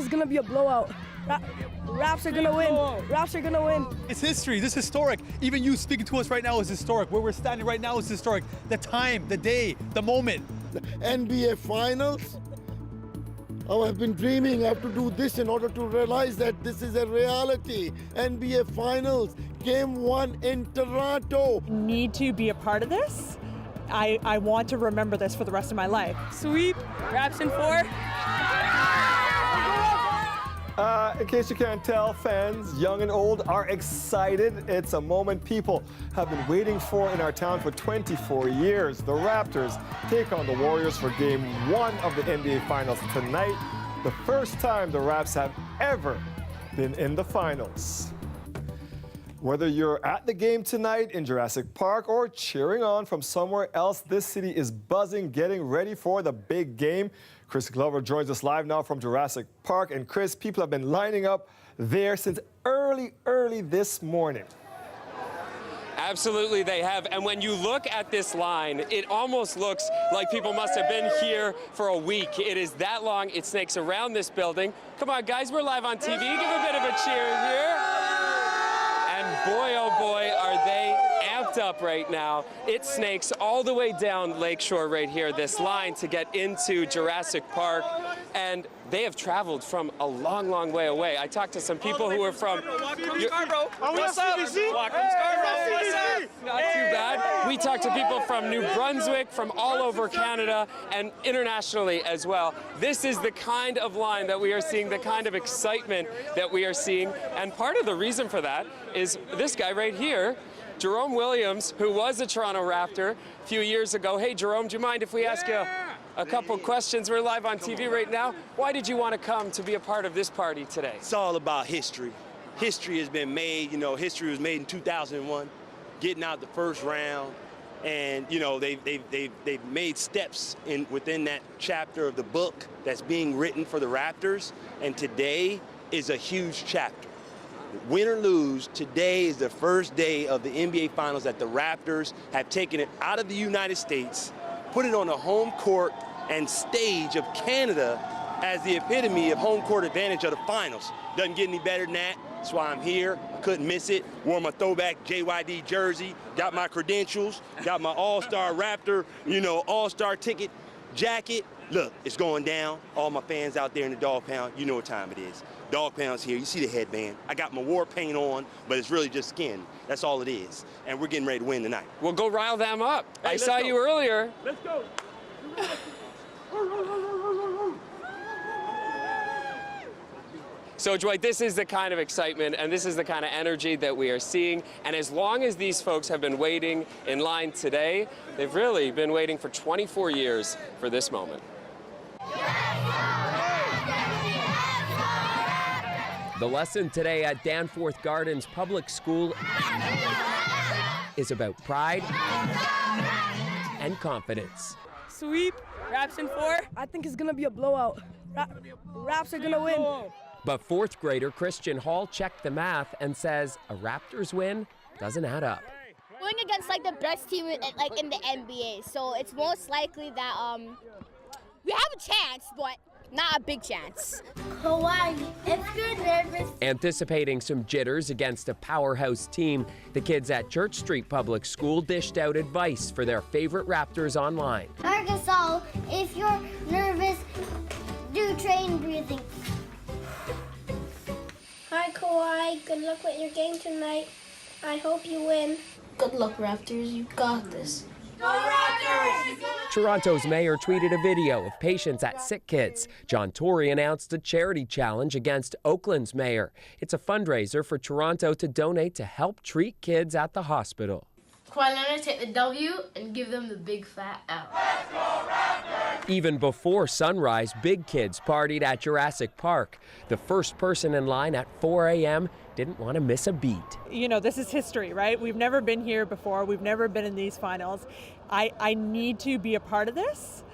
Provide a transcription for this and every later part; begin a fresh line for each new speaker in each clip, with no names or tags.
it's gonna be a blowout. Raps are gonna win. Raps are gonna win.
It's history. This is historic. Even you speaking to us right now is historic. Where we're standing right now is historic. The time, the day, the moment.
The NBA Finals. Oh, I've been dreaming I have to do this in order to realize that this is a reality. NBA Finals, Game 1 in Toronto.
Need to be a part of this. I want to remember this for the rest of my life.
Sweep. Raps in 4.
In case you can't tell, fans, young and old, are excited. It's a moment people have been waiting for in our town for 24 years. The Raptors take on the Warriors for Game 1 of the NBA Finals tonight. The first time the Raps have ever been in the finals. Whether you're at the game tonight in Jurassic Park or cheering on from somewhere else, this city is buzzing, getting ready for the big game. Chris Glover joins us live now from Jurassic Park. And Chris, people have been lining up there since early this morning.
Absolutely, they have. And when you look at this line, it almost looks like people must have been here for a week. It is that long. It snakes around this building. Come on, guys, we're live on TV. Give a bit of a cheer here. And boy, oh boy, are they amped up right now. It snakes all the way down Lakeshore right here, this line to get into Jurassic Park. And they have traveled from a long, long way away. I talked to some people who are from
Scarborough.
What's up?
CBC?
Walk from Scarborough. What's up? Not too bad. We talked to people from New Brunswick, from all over Canada, and internationally as well. This is the kind of line that we are seeing, the kind of excitement that we are seeing. And part of the reason for that is this guy right here, Jerome Williams, who was a Toronto Raptor a few years ago. Hey, Jerome, do you mind if we ask you a couple questions? We're live on TV right now. Why did you want to come to be a part of this party today?
It's all about history. History has been made. You know, history was made in 2001, getting out the first round. And, you know, they've made steps within that chapter of the book that's being written for the Raptors. And today is a huge chapter. Win or lose, today is the first day of the NBA Finals that the Raptors have taken it out of the United States, put it on the home court and stage of Canada as the epitome of home court advantage of the finals. Doesn't get any better than that. That's why I'm here. I couldn't miss it. Wore my throwback JYD jersey, got my credentials, got my All-Star Raptor, you know, All-Star ticket, jacket. Look, it's going down. All my fans out there in the Dog Pound, you know what time it is. Dog Pound's here. You see the headband. I got my war paint on, but it's really just skin. That's all it is. And we're getting ready to win tonight.
Well, go rile them up.
Hey,
I saw you earlier.
Let's go.
So, Dwight, this is the kind of excitement and this is the kind of energy that we are seeing. And as long as these folks have been waiting in line today, they've really been waiting for 24 years for this moment. The lesson today at Danforth Gardens Public School is about pride and confidence.
Sweep. Raps in 4. I think it's gonna be a blowout. Raps are gonna win.
But fourth grader Christian Hall checked the math and says a Raptors win doesn't add up.
Going against like the best team in the NBA, so it's most likely that we have a chance, but not a big chance.
Hawaii, if you're nervous.
Anticipating some jitters against a powerhouse team, the kids at Church Street Public School dished out advice for their favorite Raptors online.
Arkansas, if you're nervous, do train breathing. Hi, Kawhi. Good luck with your game tonight. I hope you win. Good luck, Raptors. You got this. Go Raptors!
Toronto's mayor tweeted a video of patients at Sick Kids. John Tory announced a charity challenge against Oakland's mayor. It's a fundraiser for Toronto to donate to help treat kids at the hospital.
Kawhi Leonard take the W and give them the big fat L.
Let's go Raptors!
Even before sunrise, big kids partied at Jurassic Park. The first person in line at 4 a.m. didn't want to miss a beat.
You know, this is history, right? We've never been here before. We've never been in these finals. I need to be a part of this.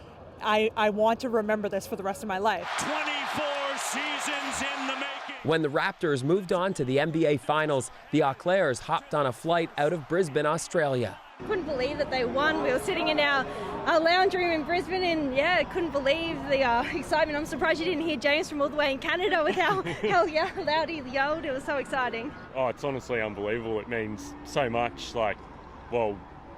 I want to remember this for the rest of my life.
24 seasons in the making.
When the Raptors moved on to the NBA Finals, the Eau Clairs hopped on a flight out of Brisbane, Australia.
Couldn't believe that they won. We were sitting in our lounge room in Brisbane, and yeah, couldn't believe the excitement. I'm surprised you didn't hear James from all the way in Canada with how loud he yelled. It was so exciting.
Oh, it's honestly unbelievable. It means so much, like, well,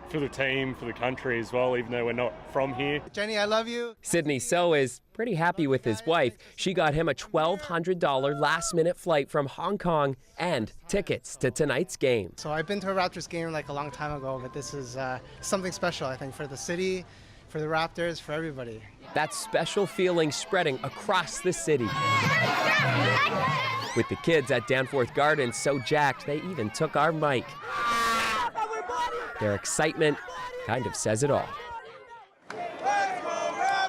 for the team, for the country as well, even though we're not from here.
Jenny, I love you.
Sydney So is pretty happy with his wife. She got him a $1,200 last-minute flight from Hong Kong and tickets to tonight's game.
So I've been to a Raptors game like a long time ago, but this is something special, I think, for the city, for the Raptors, for everybody.
That special feeling spreading across the city. With the kids at Danforth Gardens so jacked, they even took our mic. Their excitement kind of says it all.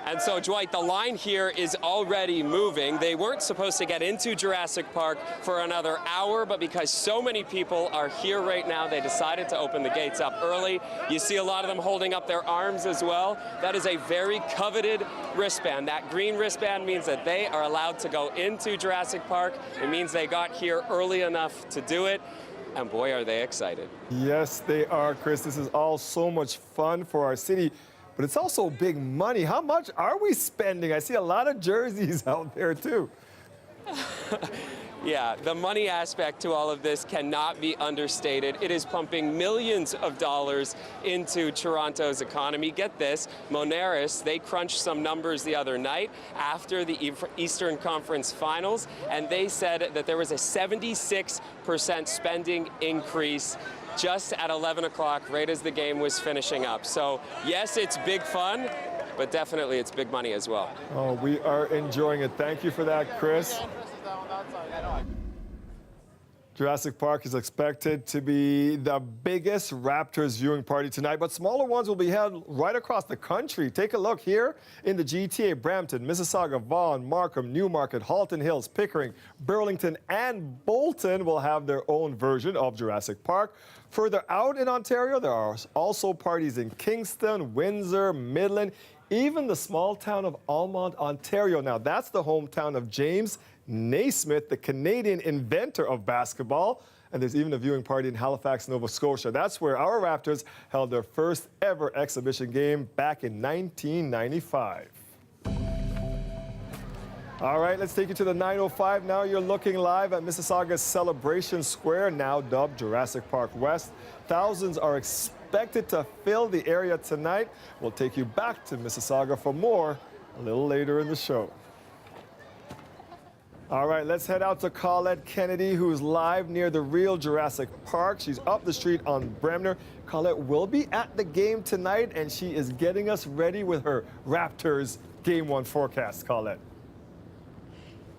And so, Dwight, the line here is already moving. They weren't supposed to get into Jurassic Park for another hour, but because so many people are here right now, they decided to open the gates up early. You see a lot of them holding up their arms as well. That is a very coveted wristband. That green wristband means that they are allowed to go into Jurassic Park. It means they got here early enough to do it. And boy, are they excited.
Yes, they are, Chris. This is all so much fun for our city, but it's also big money. How much are we spending? I see a lot of jerseys out there, too.
Yeah, the money aspect to all of this cannot be understated. It is pumping millions of dollars into Toronto's economy. Get this, Moneris, they crunched some numbers the other night after the Eastern Conference Finals, and they said that there was a 76% spending increase just at 11 o'clock, right as the game was finishing up. So yes, it's big fun, but definitely it's big money as well.
Oh, we are enjoying it. Thank you for that, Chris. Jurassic Park is expected to be the biggest Raptors viewing party tonight, but smaller ones will be held right across the country. Take a look here in the GTA. Brampton, Mississauga, Vaughan, Markham, Newmarket, Halton Hills, Pickering, Burlington, and Bolton will have their own version of Jurassic Park. Further out in Ontario, there are also parties in Kingston, Windsor, Midland, even the small town of Almond, Ontario. Now, that's the hometown of James Naismith, the Canadian inventor of basketball. And there's even a viewing party in Halifax, Nova Scotia. That's where our Raptors held their first ever exhibition game back in 1995. All right, let's take you to the 9:05. Now you're looking live at Mississauga's Celebration Square, now dubbed Jurassic Park West. Thousands are expected to fill the area tonight. We'll take you back to Mississauga for more a little later in the show. All right, let's head out to Colette Kennedy, who's live near the real Jurassic Park. She's up the street on Bremner. Colette will be at the game tonight, and she is getting us ready with her Raptors Game 1 forecast. Colette.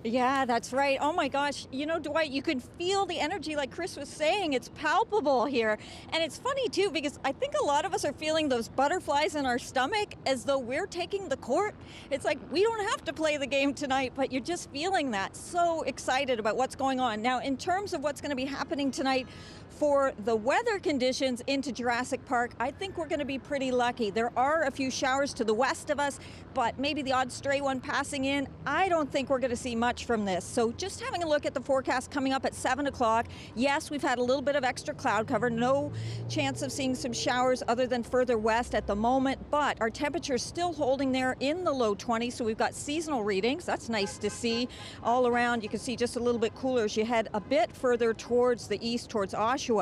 Yeah, that's right. Oh my gosh. You know, Dwight, you can feel the energy like Chris was saying. It's palpable here. And it's funny too, because I think a lot of us are feeling those butterflies in our stomach as though we're taking the court. It's like we don't have to play the game tonight, but you're just feeling that. So excited about what's going on. Now, in terms of what's going to be happening tonight, for the weather conditions into Jurassic Park, I think we're going to be pretty lucky. There are a few showers to the west of us, but maybe the odd stray one passing in. I don't think we're going to see much from this. So just having a look at the forecast coming up at 7 o'clock. Yes, we've had a little bit of extra cloud cover. No chance of seeing some showers other than further west at the moment, but our temperature is still holding there in the low 20s. So we've got seasonal readings. That's nice to see. All around, you can see just a little bit cooler as you head a bit further towards the east, towards Oshawa.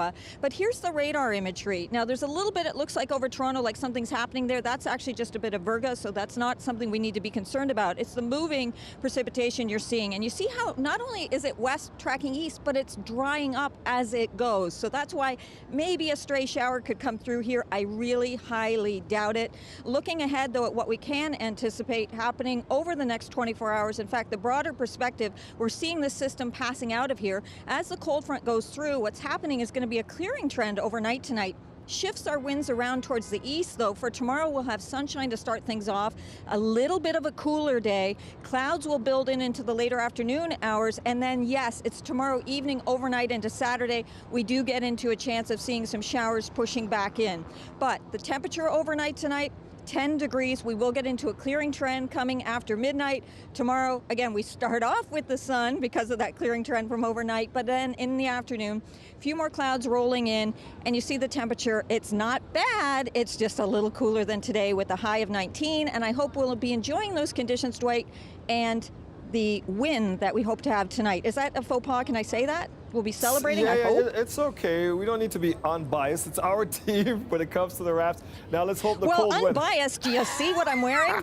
But here's the radar imagery. Now, there's a little bit, it looks like over Toronto, like something's happening there. That's actually just a bit of virga, so that's not something we need to be concerned about. It's the moving precipitation you're seeing. And you see how not only is it west tracking east, but it's drying up as it goes. So that's why maybe a stray shower could come through here. I really highly doubt it. Looking ahead, though, at what we can anticipate happening over the next 24 hours. In fact, the broader perspective, we're seeing this system passing out of here. As the cold front goes through, what's happening is going to be a clearing trend overnight tonight. Shifts our winds around towards the east, though. For tomorrow, we'll have sunshine to start things off. A little bit of a cooler day. Clouds will build into the later afternoon hours. And then, yes, it's tomorrow evening, overnight into Saturday. We do get into a chance of seeing some showers pushing back in. But the temperature overnight tonight, 10 degrees. We will get into a clearing trend coming after midnight. Tomorrow, again, we start off with the sun because of that clearing trend from overnight, but then in the afternoon, a few more clouds rolling in, and you see the temperature. It's not bad. It's just a little cooler than today with a high of 19, and I hope we'll be enjoying those conditions, Dwight, and the win that we hope to have tonight. Is that a faux pas? Can I say that? We'll be celebrating, I hope.
It's okay. We don't need to be unbiased. It's our team when it comes to the Raps. Now let's hope the cold weather...
Well, unbiased. Do you see what I'm wearing?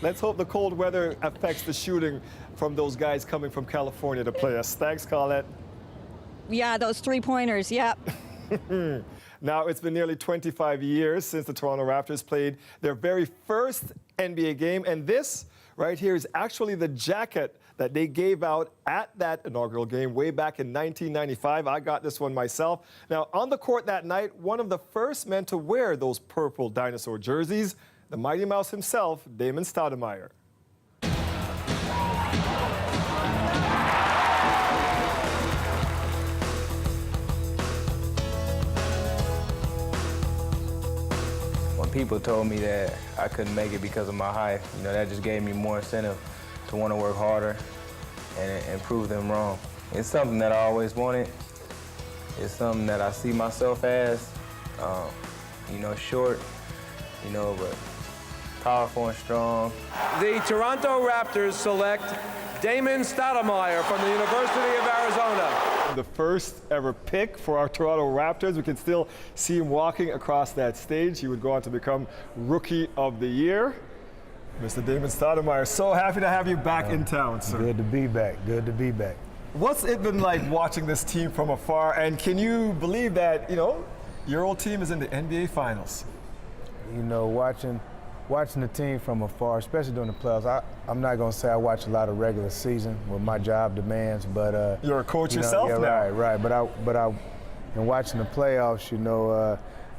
Let's hope the cold weather affects the shooting from those guys coming from California to play us. Thanks, Colette.
Yeah, those three-pointers, yep.
Now, it's been nearly 25 years since the Toronto Raptors played their very first NBA game, and this right here is actually the jacket that they gave out at that inaugural game way back in 1995. I got this one myself. Now, on the court that night, one of the first men to wear those purple dinosaur jerseys, the Mighty Mouse himself, Damon Stoudemire.
When people told me that I couldn't make it because of my height, that just gave me more incentive to want to work harder and prove them wrong. It's something that I always wanted. It's something that I see myself as, short, but powerful and strong.
The Toronto Raptors select Damon Stoudemire from the University of Arizona.
The first ever pick for our Toronto Raptors. We can still see him walking across that stage. He would go on to become Rookie of the Year. Mr. Damon Stoudemire, so happy to have you back in town, sir.
Good to be back. Good to be back.
What's it been like watching this team from afar? And can you believe that, your old team is in the NBA Finals?
Watching the team from afar, especially during the playoffs, I'm not going to say I watch a lot of regular season with my job demands, but
you're a coach yourself now.
Right. But I, in watching the playoffs,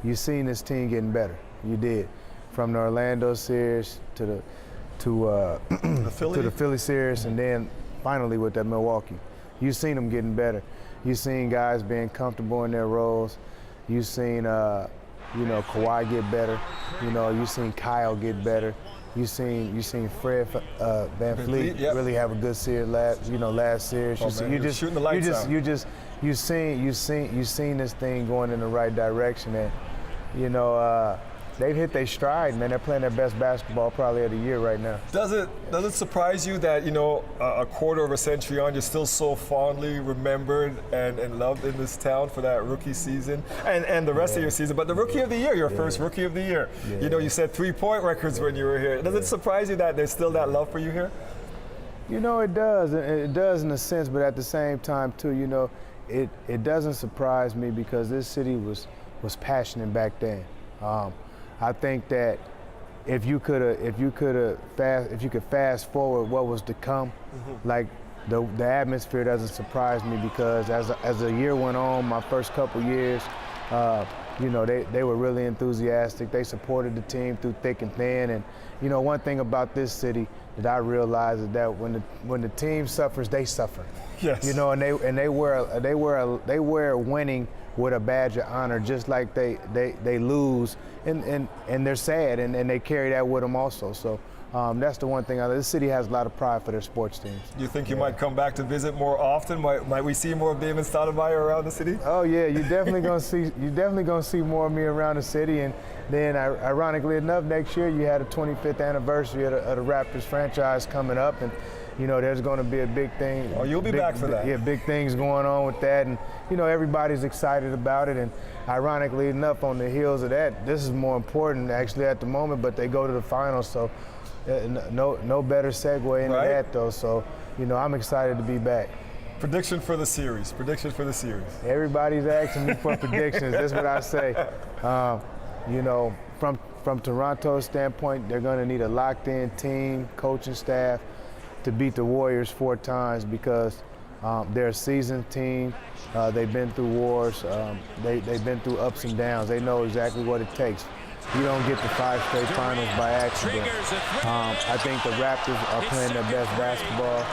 you seen this team getting better. You did, from the Orlando series to the Philly series, and then finally with that Milwaukee. You seen them getting better. You seen guys being comfortable in their roles. You seen Kawhi get better. You seen Kyle get better. You seen Fred VanVleet really have a good series last series. You seen this thing going in the right direction, and they've hit their stride, man. They're playing their best basketball probably of the year right now.
Does it surprise you that, a quarter of a century on, you're still so fondly remembered and loved in this town for that rookie season and the rest of your season? But the Rookie of the Year, your first Rookie of the Year. Yeah. You set 3-point records when you were here. Does it surprise you that there's still that love for you here?
It does. It does in a sense, but at the same time, too, it doesn't surprise me because this city was passionate back then. I think that if you could fast forward what was to come, like the atmosphere doesn't surprise me because as the year went on, my first couple years, they were really enthusiastic. They supported the team through thick and thin, and one thing about this city that I realize is that when the team suffers, they suffer.
Yes.
And they wear winning with a badge of honor, just like they lose, and they're sad, and they carry that with them also. So that's the one thing. This city has a lot of pride for their sports teams.
Do you think you might come back to visit more often? Might we see more of Damon Stoudemire around the city?
Oh yeah, you're definitely gonna see more of me around the city. And then, ironically enough, next year you had a 25th anniversary of the Raptors franchise coming up, and there's going to be a big thing.
Oh, you'll be back for that.
Yeah, big things going on with that, and everybody's excited about it. And ironically enough, on the heels of that, this is more important actually at the moment. But they go to the finals, so no better segue into that though. So I'm excited to be back.
Prediction for the series.
Everybody's asking me for predictions. That's what I say. From Toronto's standpoint, they're going to need a locked-in team, coaching staff, to beat the Warriors 4 times because they're a seasoned team. They've been through wars. They've been through ups and downs. They know exactly what it takes. You don't get the 5 straight finals by accident. I think the Raptors are playing their best basketball.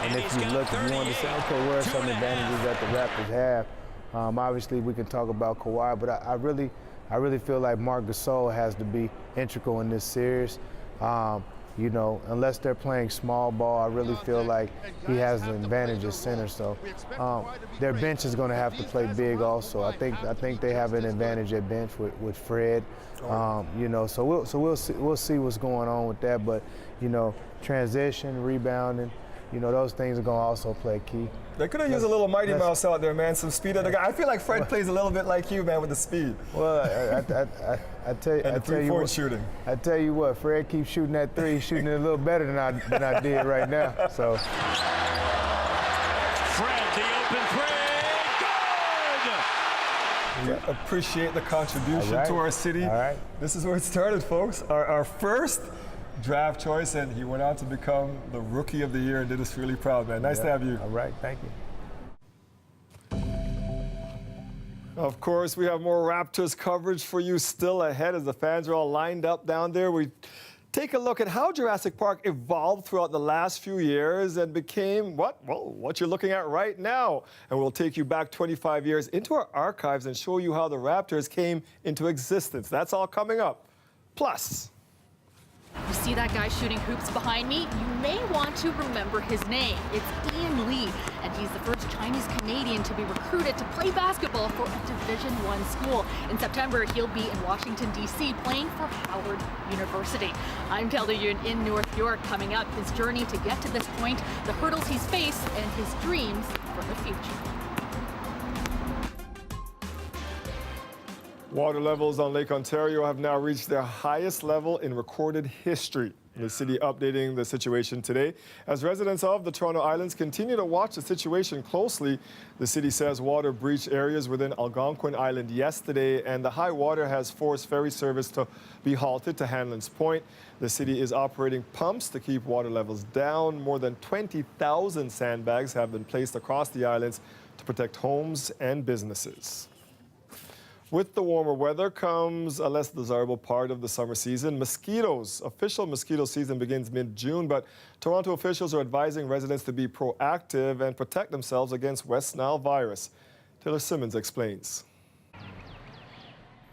And if you want to say, okay, where are some advantages that the Raptors have? Obviously, we can talk about Kawhi, but I I really feel like Marc Gasol has to be integral in this series. You know, unless they're playing small ball, I really feel like he has an advantage at center. So their bench is going to have to play big also. I think they have an advantage at bench with Fred. You know, so we'll see what's going on with that. But you know, transition, rebounding, you know, those things are going to also play key.
They could have used a little Mighty Mouse out there, man. Some speed on the guy. I feel like Fred plays a little bit like you, man, with the speed.
Well, I tell you what,
shooting.
I tell you what, Fred keeps shooting that three. He's shooting it a little better than I did right now. So.
Fred, the open three, good!
We appreciate the contribution to our city.
All right.
This is where it started, folks. Our first draft choice, and he went on to become the Rookie of the Year and did us really proud, man. Nice to have you.
All right, thank you.
Of course, we have more Raptors coverage for you still ahead as the fans are all lined up down there. We take a look at how Jurassic Park evolved throughout the last few years and became what you're looking at right now. And we'll take you back 25 years into our archives and show you how the Raptors came into existence. That's all coming up. Plus,
you see that guy shooting hoops behind me? You may want to remember his name. It's Ian Lee, and he's the first Chinese-Canadian to be recruited to play basketball for a Division I school. In September, he'll be in Washington, D.C., playing for Howard University. I'm Kelly Yoon in North York. Coming up, his journey to get to this point, the hurdles he's faced, and his dreams for the future.
water levels on Lake Ontario have now reached their highest level in recorded history. The city updating the situation today. As residents of the Toronto Islands continue to watch the situation closely, the city says water breached areas within Algonquin Island yesterday, and the high water has forced ferry service to be halted to Hanlan's Point. The city is operating pumps to keep water levels down. More than 20,000 sandbags have been placed across the islands to protect homes and businesses. With the warmer weather comes a less desirable part of the summer season, mosquitoes. Official mosquito season begins mid-June, but Toronto officials are advising residents to be proactive and protect themselves against West Nile virus. Taylor Simmons explains.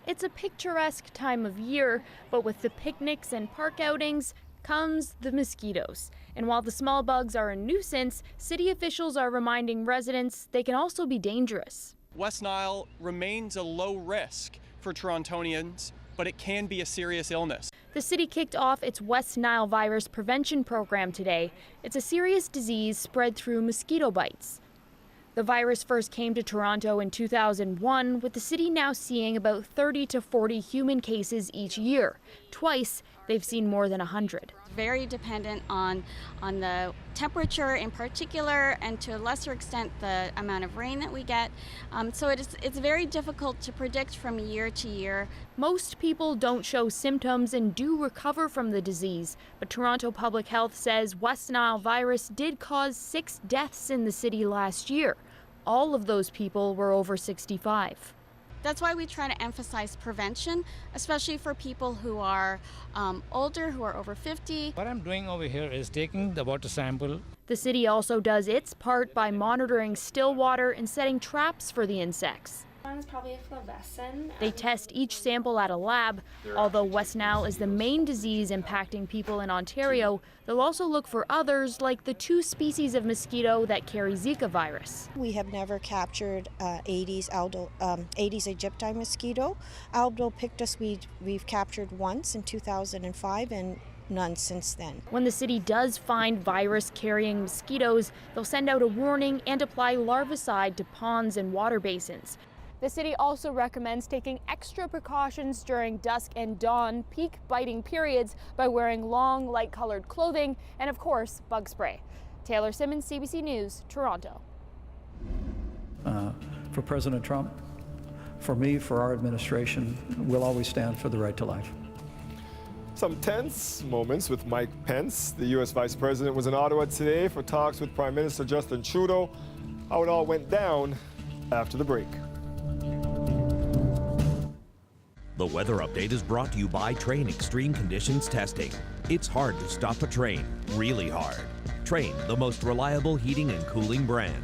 It's a picturesque time of year, but with the picnics and park outings comes the mosquitoes. And while the small bugs are a nuisance, city officials are reminding residents they can also be dangerous.
West Nile remains a low risk for Torontonians, but it can be a serious illness.
The city kicked off its West Nile virus prevention program today. It's a serious disease spread through mosquito bites. The virus first came to Toronto in 2001, with the city now seeing about 30 to 40 human cases each year. Twice, they've seen more than 100.
Very dependent on the temperature in particular, and to a lesser extent the amount of rain that we get. So it's very difficult to predict from year to year.
Most people don't show symptoms and do recover from the disease, but Toronto Public Health says West Nile virus did cause 6 deaths in the city last year. All of those people were over 65.
That's why we try to emphasize prevention, especially for people who are older, who are over 50.
What I'm doing over here is taking the water sample.
The city also does its part by monitoring still water and setting traps for the insects.
One's probably a flavescent.
They test each sample at a lab. Although West Nile is the main disease impacting people in Ontario, they'll also look for others like the 2 species of mosquito that carry Zika virus.
We have never captured Aedes aegypti mosquito. Albopictus we've captured once in 2005 and none since then.
When the city does find virus-carrying mosquitoes, they'll send out a warning and apply larvicide to ponds and water basins. The city also recommends taking extra precautions during dusk and dawn peak biting periods by wearing long, light-colored clothing and, of course, bug spray. Taylor Simmons, CBC News, Toronto.
For President Trump, for me, for our administration, we'll always stand for the right to life.
Some tense moments with Mike Pence. The U.S. Vice President was in Ottawa today for talks with Prime Minister Justin Trudeau. How it all went down after the break.
The weather update is brought to you by Train Extreme Conditions Testing. It's hard to stop a train, really hard. Train, the most reliable heating and cooling brand.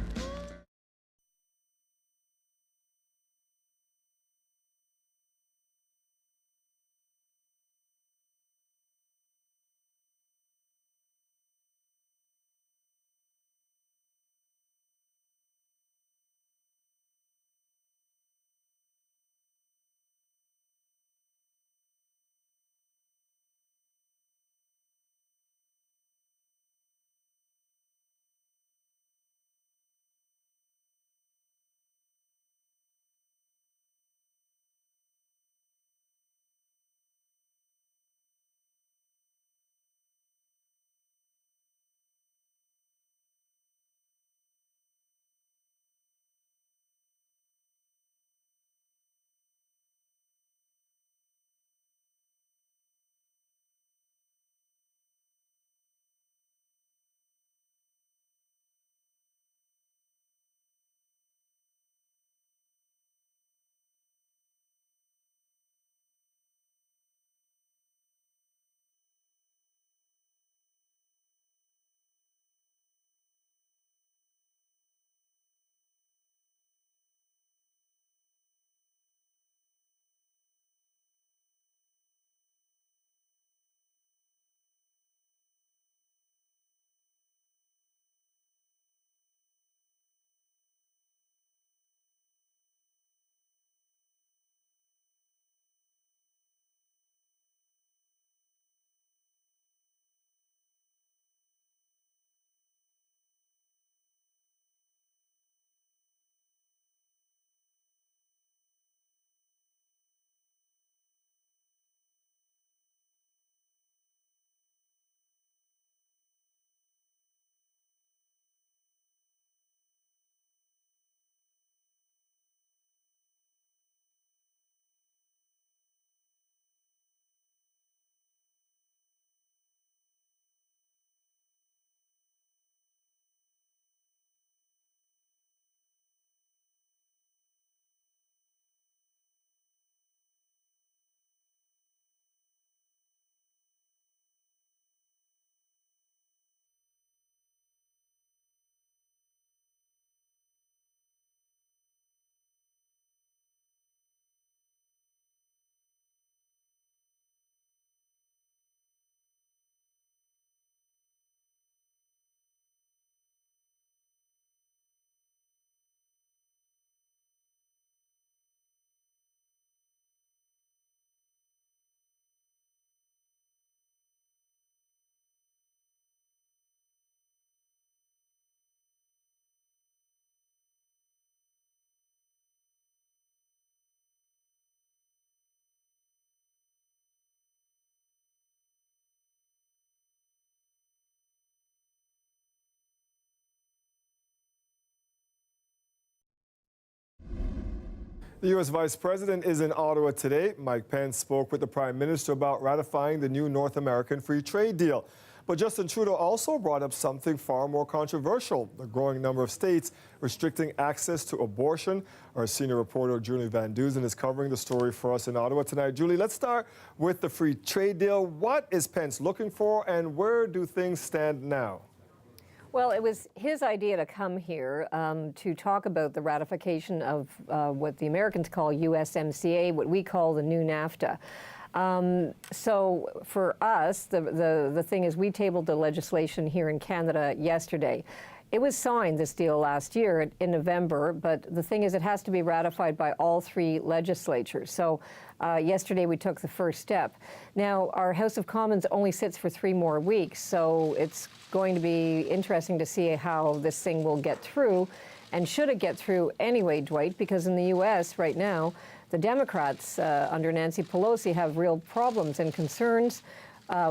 The U.S. Vice President is in Ottawa today. Mike Pence spoke with the Prime Minister about ratifying the new North American Free Trade Deal. But Justin Trudeau also brought up something far more controversial, the growing number of states restricting access to abortion. Our senior reporter, Julie Van Duzen, is covering the story for us in Ottawa tonight. Julie, let's start with the free trade deal. What is Pence looking for, and where do things stand now?
Well, it was his idea to come here to talk about the ratification of what the Americans call USMCA, what we call the new NAFTA. So for us, the thing is, we tabled the legislation here in Canada yesterday. It was signed, this deal, last year in November, but the thing is, it has to be ratified by all three legislatures. So yesterday we took the first step. Now, our House of Commons only sits for 3 more weeks, so it's going to be interesting to see how this thing will get through. And should it get through anyway, Dwight, because in the U.S. right now, the Democrats under Nancy Pelosi have real problems and concerns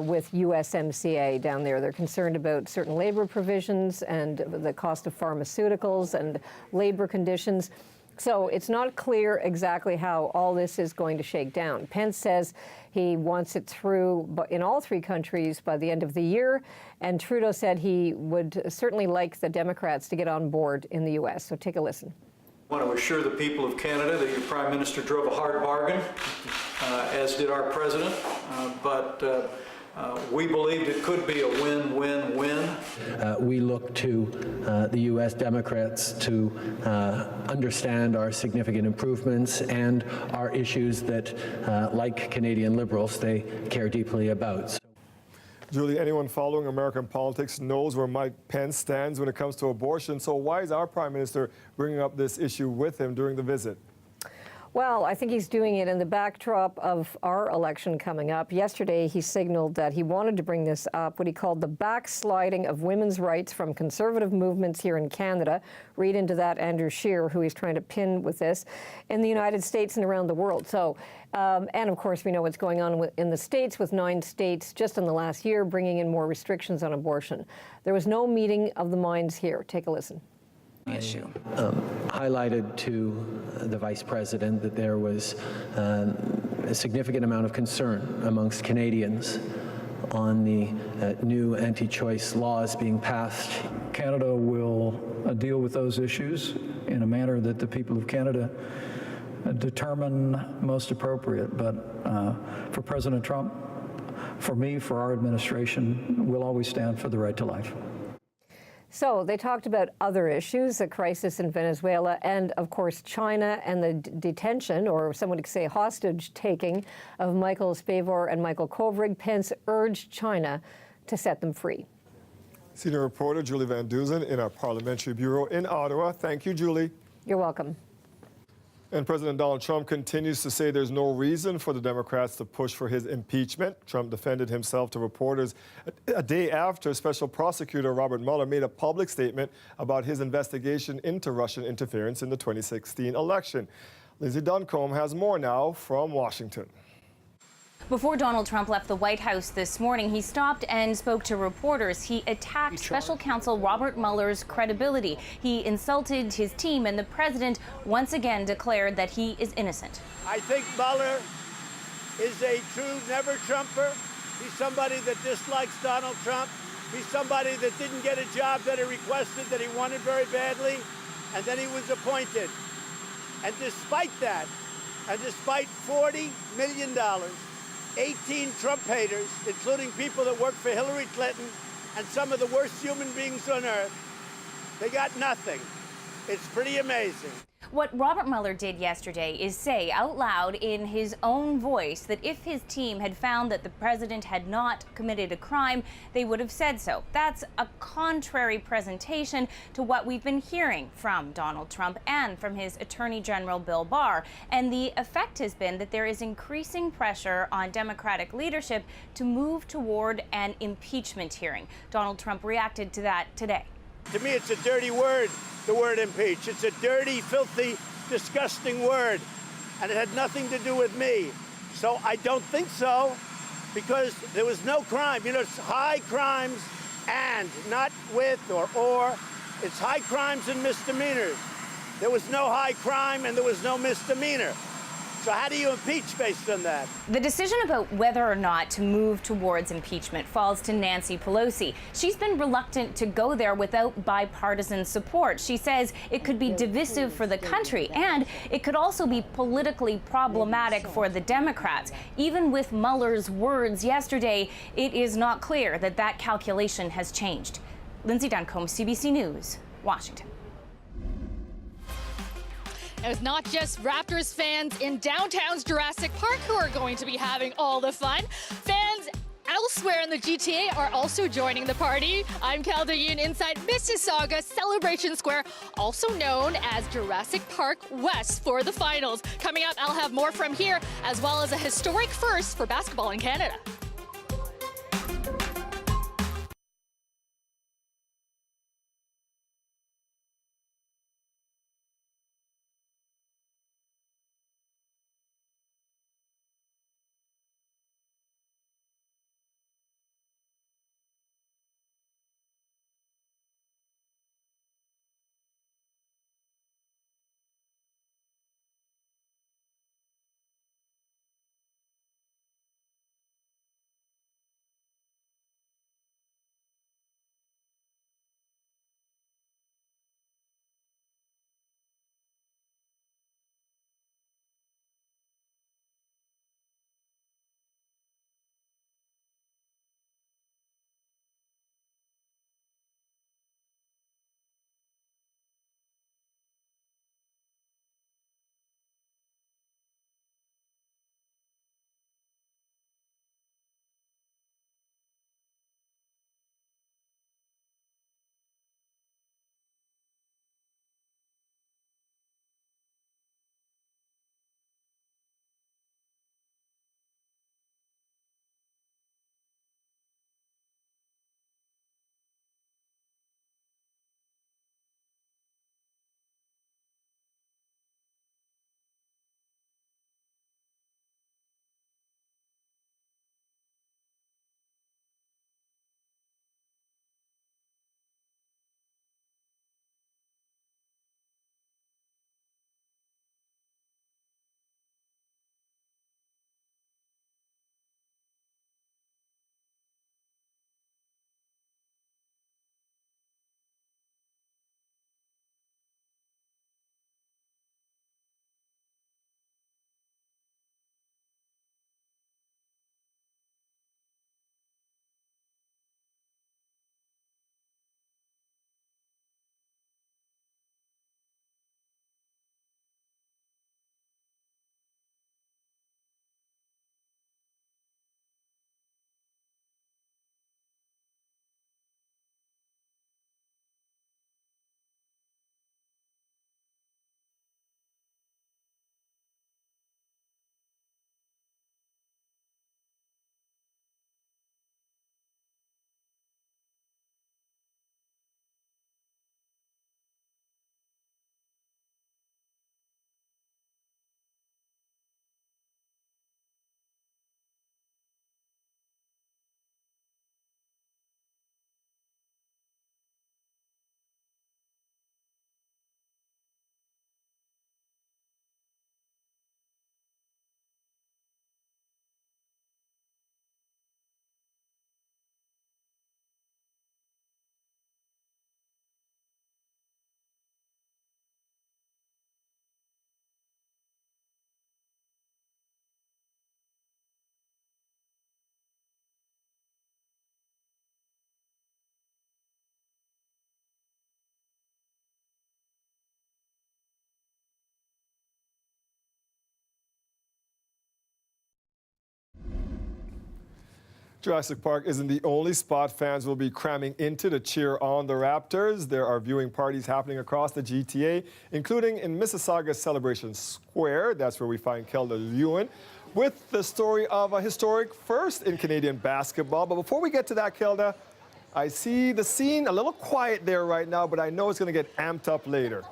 with USMCA down there. They're concerned about certain labor provisions and the cost of pharmaceuticals and labor conditions. So it's not clear exactly how all this is going to shake down. Pence says he wants it through in all 3 countries by the end of the year, and Trudeau said he would certainly like the Democrats to get on board in the U.S. So take a listen.
I want to assure the people of Canada that your Prime Minister drove a hard bargain, as did our President, but we believed it could be a win-win-win.
We look to the U.S. Democrats to understand our significant improvements and our issues that, like Canadian Liberals, they care deeply about.
Julie, anyone following American politics knows where Mike Pence stands when it comes to abortion. So why is our Prime Minister bringing up this issue with him during the visit?
Well, I think he's doing it in the backdrop of our election coming up. Yesterday, he signaled that he wanted to bring this up, what he called the backsliding of women's rights from conservative movements here in Canada. Read into that Andrew Scheer, who he's trying to pin with this, in the United States and around the world. So, and of course, we know what's going on in the States, with 9 states just in the last year bringing in more restrictions on abortion. There was no meeting of the minds here. Take a listen.
Issue. Highlighted to the Vice President that there was a significant amount of concern amongst Canadians on the new anti-choice laws being passed.
Canada will deal with those issues in a manner that the people of Canada determine most appropriate. But for President Trump, for me, for our administration, we'll always stand for the right to life.
So they talked about other issues, the crisis in Venezuela, and of course China and the detention, or someone could say hostage taking, of Michael Spavor and Michael Kovrig. Pence urged China to set them free.
Senior reporter Julie Van Duzen in our Parliamentary Bureau in Ottawa. Thank you, Julie.
You're welcome.
And President Donald Trump continues to say there's no reason for the Democrats to push for his impeachment. Trump defended himself to reporters a day after Special Prosecutor Robert Mueller made a public statement about his investigation into Russian interference in the 2016 election. Lizzie Duncombe has more now from Washington.
Before Donald Trump left the White House this morning, he stopped and spoke to reporters. He attacked Special Counsel Robert Mueller's credibility. He insulted his team, and the president once again declared that he is innocent.
I think Mueller is a true never-Trumper. He's somebody that dislikes Donald Trump. He's somebody that didn't get a job that he requested, that he wanted very badly, and then he was appointed. And despite that, and despite $40 million, 18 Trump haters, including people that work for Hillary Clinton and some of the worst human beings on earth, they got nothing. It's pretty amazing.
What Robert Mueller did yesterday is say out loud in his own voice that if his team had found that the president had not committed a crime, they would have said so. That's a contrary presentation to what we've been hearing from Donald Trump and from his Attorney General Bill Barr. And the effect has been that there is increasing pressure on Democratic leadership to move toward an impeachment hearing. Donald Trump reacted to that today.
To me, it's a dirty word, the word impeach. It's a dirty, filthy, disgusting word, and it had nothing to do with me. So I don't think so, because there was no crime. You know, it's high crimes and, not with or. It's high crimes and misdemeanors. There was no high crime and there was no misdemeanor. So how do you impeach based on that?
The decision about whether or not to move towards impeachment falls to Nancy Pelosi. She's been reluctant to go there without bipartisan support. She says it could be divisive for the country, and it could also be politically problematic for the Democrats. Even with Mueller's words yesterday, it is not clear that that calculation has changed. Lindsay Duncombe, CBC News, Washington.
It's not just Raptors fans in downtown's Jurassic Park who are going to be having all the fun. Fans elsewhere in the GTA are also joining the party. I'm Cal Yoon inside Mississauga Celebration Square, also known as Jurassic Park West, for the finals. Coming up, I'll have more from here, as well as a historic first for basketball in Canada.
Jurassic Park isn't the only spot fans will be cramming into to cheer on the Raptors. There are viewing parties happening across the GTA, including in Mississauga Celebration Square. That's where we find Kelda Lewin with the story of a historic first in Canadian basketball. But before we get to that, Kelda, I see the scene a little quiet there right now, but I know it's going to get amped up later.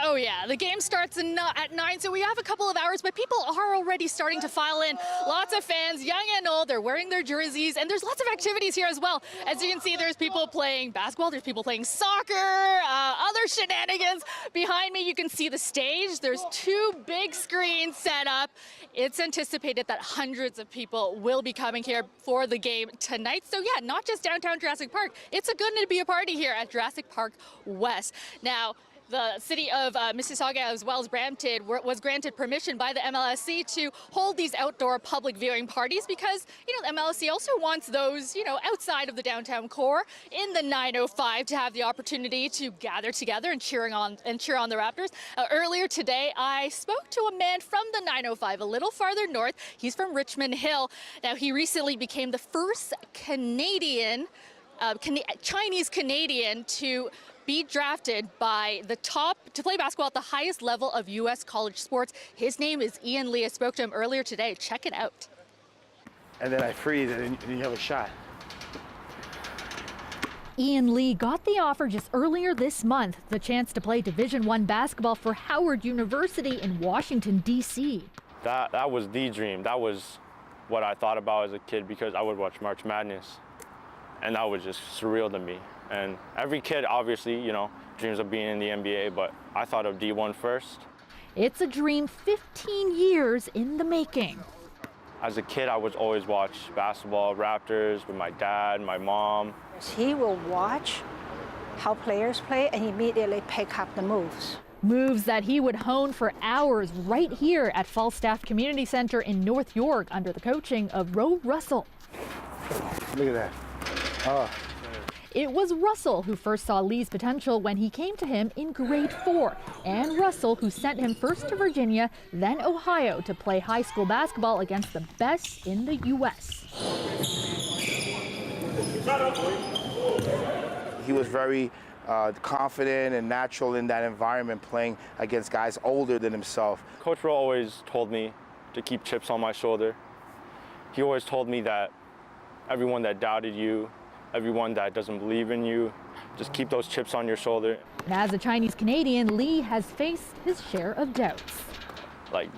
Oh yeah, the game starts at 9, so we have a couple of hours, but people are already starting to file in. Lots of fans, young and old, they're wearing their jerseys, and there's lots of activities here as well. As you can see, there's people playing basketball, there's people playing soccer, other shenanigans. Behind me, you can see the stage. There's 2 big screens set up. It's anticipated that hundreds of people will be coming here for the game tonight. So yeah, not just downtown Jurassic Park, it's going to be a party here at Jurassic Park West. Now, the city of Mississauga as well as Brampton was granted permission by the MLSC to hold these outdoor public viewing parties because, the MLSC also wants those, outside of the downtown core in the 905 to have the opportunity to gather together and cheer on the Raptors. Earlier today, I spoke to a man from the 905 a little farther north. He's from Richmond Hill. Now, he recently became the first Chinese Canadian to be drafted by the top to play basketball at the highest level of U.S. college sports. His name is Ian Lee. I spoke to him earlier today. Check it out.
And then I freeze and you have a shot.
Ian Lee got the offer just earlier this month, the chance to play Division I basketball for Howard University in Washington, D.C.
That was the dream. That was what I thought about as a kid because I would watch March Madness. And that was just surreal to me. And every kid, obviously, dreams of being in the NBA, but I thought of D1 first.
It's a dream 15 years in the making.
As a kid, I would always watch basketball, Raptors, with my dad, my mom.
He will watch how players play and immediately pick up the moves.
Moves that he would hone for hours right here at Falstaff Community Center in North York under the coaching of Ro Russell.
Look at that. Oh.
It was Russell who first saw Lee's potential when he came to him in grade 4, and Russell who sent him first to Virginia, then Ohio to play high school basketball against the best in the U.S.
He was very confident and natural in that environment, playing against guys older than himself.
Coach Ro always told me to keep chips on my shoulder. He always told me that everyone that doubted you, everyone that doesn't believe in you, just keep those chips on your shoulder.
And as a Chinese Canadian, Lee has faced his share of doubts.
Like,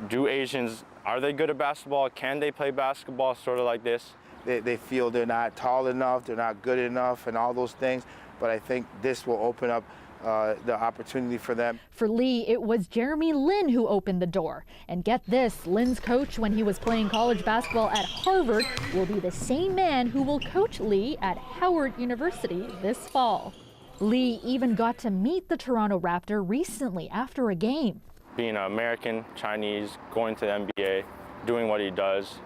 do Asians, are they good at basketball? Can they play basketball sort of like this?
They feel they're not tall enough, they're not good enough, and all those things. But I think this will open up the opportunity for them.
For Lee, it was Jeremy Lin who opened the door. And get this, Lin's coach when he was playing college basketball at Harvard will be the same man who will coach Lee at Howard University this fall. Lee even got to meet the Toronto Raptor recently after a game.
Being an American, Chinese, going to the NBA, doing what he does,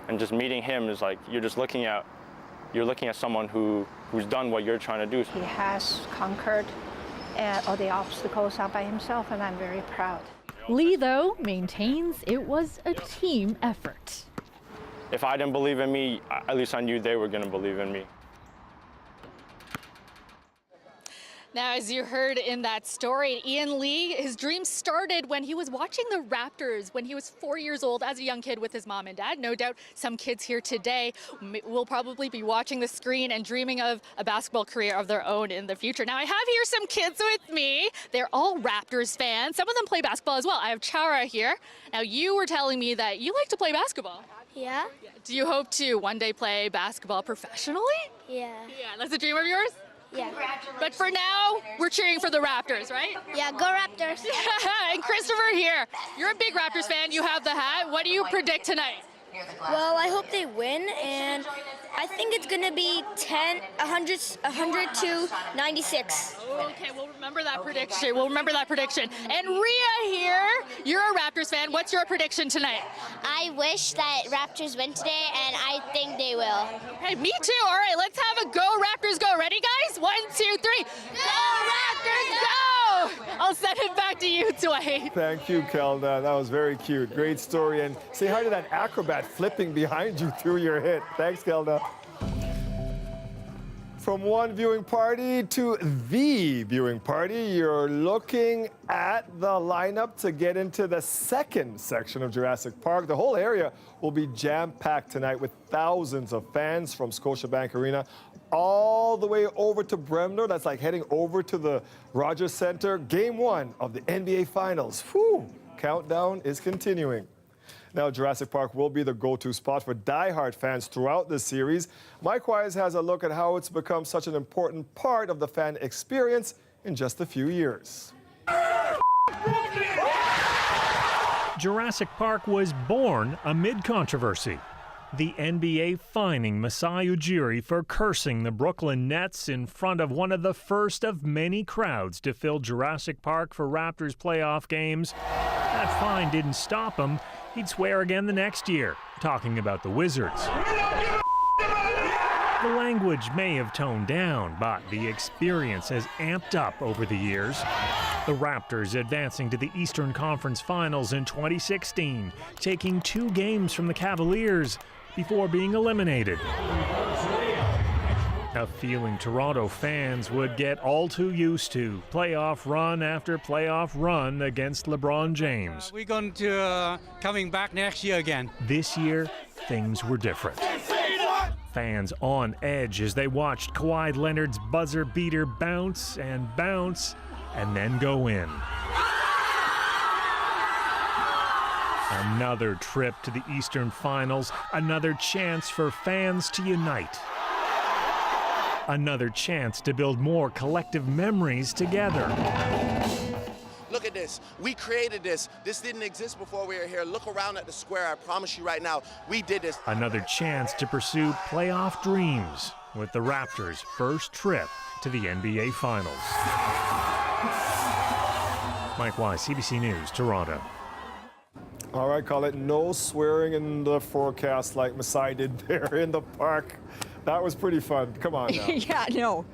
and just meeting him is like you're looking at someone who's done what you're trying to do.
He has conquered all the obstacles all by himself, and I'm very proud.
Lee, though, maintains it was a team effort.
If I didn't believe in me, at least I knew they were going to believe in me.
Now, as you heard in that story, Ian Lee, his dream started when he was watching the Raptors when he was 4 years old as a young kid with his mom and dad. No doubt some kids here today will probably be watching the screen and dreaming of a basketball career of their own in the future. Now, I have here some kids with me. They're all Raptors fans. Some of them play basketball as well. I have Chara here. Now, you were telling me that you like to play basketball.
Yeah?
Do you hope to one day play basketball professionally?
Yeah.
Yeah, that's a dream of yours?
Yeah.
But for now, we're cheering for the Raptors, right?
Yeah, go Raptors.
And Christopher here, you're a big Raptors fan. You have the hat. What do you predict tonight?
Well, I hope they win, and I think it's going to be 100 to 96.
Okay, we'll remember that prediction. And Rhea here, you're a Raptors fan. What's your prediction tonight?
I wish that Raptors win today, and I think they will.
Okay, me too. All right, let's have a go Raptors go. Ready, guys? 1, 2, 3. Go Raptors go! I'll send it back to you, Dwight.
Thank you, Kelda. That was very cute. Great story. And say hi to that acrobat flipping behind you through your hit. Thanks, Kelda. From one viewing party to the viewing party, you're looking at the lineup to get into the second section of Jurassic Park. The whole area will be jam-packed tonight with thousands of fans from Scotiabank Arena all the way over to Bremner. That's like heading over to the Rogers Center. Game 1 of the NBA Finals. Whew, countdown is continuing. Now, Jurassic Park will be the go-to spot for die-hard fans throughout the series. Mike Wise has a look at how it's become such an important part of the fan experience in just a few years.
Jurassic Park was born amid controversy. The NBA fining Masai Ujiri for cursing the Brooklyn Nets in front of one of the first of many crowds to fill Jurassic Park for Raptors playoff games. That fine didn't stop him. He'd swear again the next year, talking about the Wizards. The language may have toned down, but the experience has amped up over the years. The Raptors advancing to the Eastern Conference Finals in 2016, taking 2 games from the Cavaliers before being eliminated. A feeling Toronto fans would get all too used to, playoff run after playoff run against LeBron James.
We're going to coming back next year again.
This year, things were different. Fans on edge as they watched Kawhi Leonard's buzzer beater bounce and then go in. Another trip to the Eastern Finals, another chance for fans to unite. Another chance to build more collective memories together.
Look at this. We created this. This didn't exist before we were here. Look around at the square. I promise you right now, we did this.
Another chance to pursue playoff dreams with the Raptors' first trip to the NBA Finals. Mike Wise, CBC News, Toronto.
All right, call it no swearing in the forecast like Masai did there in the park. That was pretty fun. Come on now.
Yeah, no.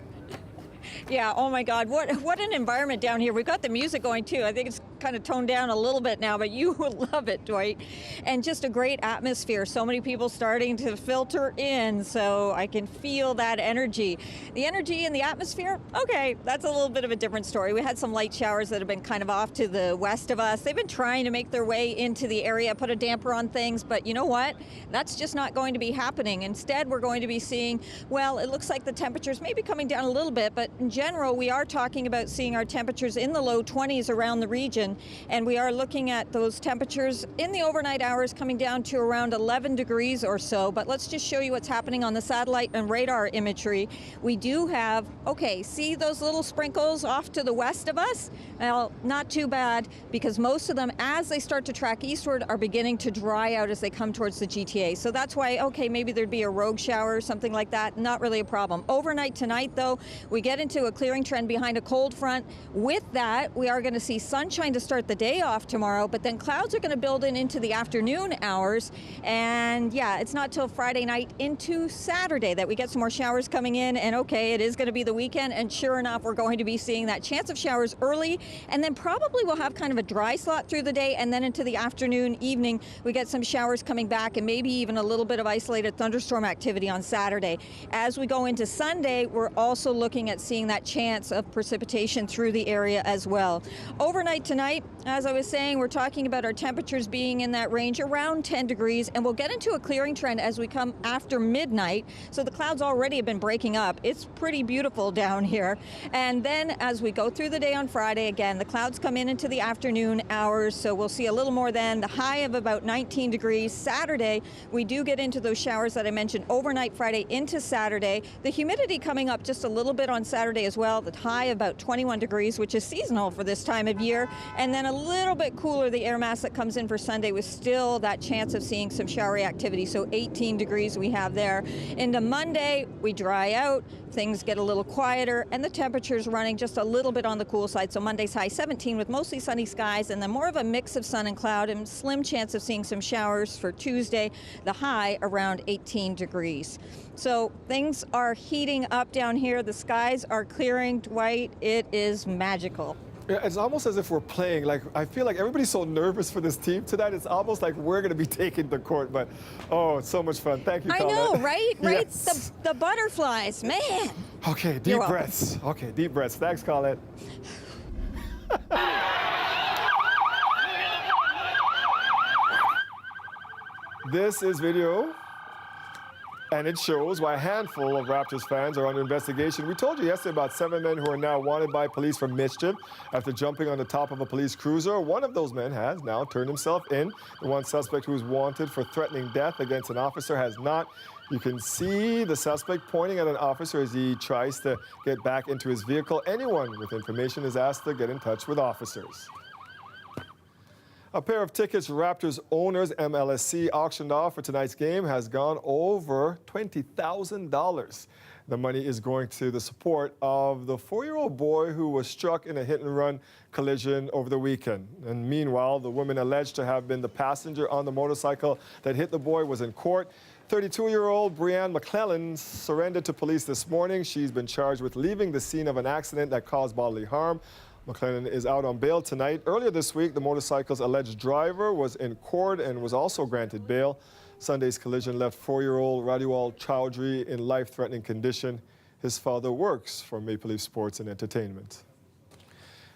Yeah, oh my God, what an environment down here. We've got the music going too. I think it's kind of toned down a little bit now, but you will love it, Dwight. And just a great atmosphere. So many people starting to filter in, so I can feel that energy. The energy and the atmosphere, okay, that's a little bit of a different story. We had some light showers that have been kind of off to the west of us. They've been trying to make their way into the area, put a damper on things, but you know what? That's just not going to be happening. Instead, we're going to be seeing, well, it looks like the temperatures may be coming down a little bit, but in general, we are talking about seeing our temperatures in the low 20s around the region, and we are looking at those temperatures in the overnight hours coming down to around 11 degrees or so. But let's just show you what's happening on the satellite and radar imagery. We do have, okay, see those little sprinkles off to the west of us? Well, not too bad, because most of them, as they start to track eastward, are beginning to dry out as they come towards the GTA. So that's why, okay, maybe there'd be a rogue shower or something like that. Not really a problem. Overnight tonight, though, we get into a clearing trend behind a cold front. With that, we are going to see sunshine to start the day off tomorrow, but then clouds are going to build in into the afternoon hours. And yeah, it's not till Friday night into Saturday that we get some more showers coming in. And okay, it is going to be the weekend, and sure enough, we're going to be seeing that chance of showers early, and then probably we'll have kind of a dry slot through the day, and then into the afternoon, evening, we get some showers coming back, and maybe even a little bit of isolated thunderstorm activity on Saturday. As we go into Sunday, we're also looking at seeing that chance of precipitation through the area as well. Overnight tonight, as I was saying, we're talking about our temperatures being in that range around 10 degrees, and we'll get into a clearing trend as we come after midnight. So the clouds already have been breaking up. It's pretty beautiful down here. And then as we go through the day on Friday, again, the clouds come in into the afternoon hours, so we'll see a little more then, the high of about 19 degrees. Saturday, we do get into those showers that I mentioned overnight Friday into Saturday. The humidity coming up just a little bit on Saturday as well, the high about 21 degrees, which is seasonal for this time of year. And then a little bit cooler, the air mass that comes in for Sunday, with still that chance of seeing some showery activity. So 18 degrees we have there. Into Monday, we dry out, things get a little quieter, and the temperatures running just a little bit on the cool side. So Monday's high 17 with mostly sunny skies, and then more of a mix of sun and cloud, and slim chance of seeing some showers for Tuesday, the high around 18 degrees. So things are heating up down here. The skies are clearing, Dwight. It is magical.
Yeah, it's almost as if we're playing. Like, I feel like everybody's so nervous for this team tonight. It's almost like we're going to be taking the court. But, oh, it's so much fun. Thank you, Colette.
I know, right? Right?
Yes.
The butterflies, man.
Okay, deep breaths. Okay, deep breaths. Thanks, Colette. This is video And it shows why a handful of Raptors fans are under investigation. We told you yesterday about 7 men who are now wanted by police for mischief after jumping on the top of a police cruiser. One of those men has now turned himself in. The one suspect who is wanted for threatening death against an officer has not. You can see the suspect pointing at an officer as he tries to get back into his vehicle. Anyone with information is asked to get in touch with officers. A pair of tickets Raptors owners MLSC auctioned off for tonight's game has gone over $20,000. The money is going to the support of the 4-year-old boy who was struck in a hit-and-run collision over the weekend. And meanwhile, the woman alleged to have been the passenger on the motorcycle that hit the boy was in court. 32-year-old Brianne McClellan surrendered to police this morning. She's been charged with leaving the scene of an accident that caused bodily harm. McClellan is out on bail tonight. Earlier this week, the motorcycle's alleged driver was in court and was also granted bail. Sunday's collision left 4-year-old Radiwal Chowdhury in life-threatening condition. His father works for Maple Leaf Sports and Entertainment.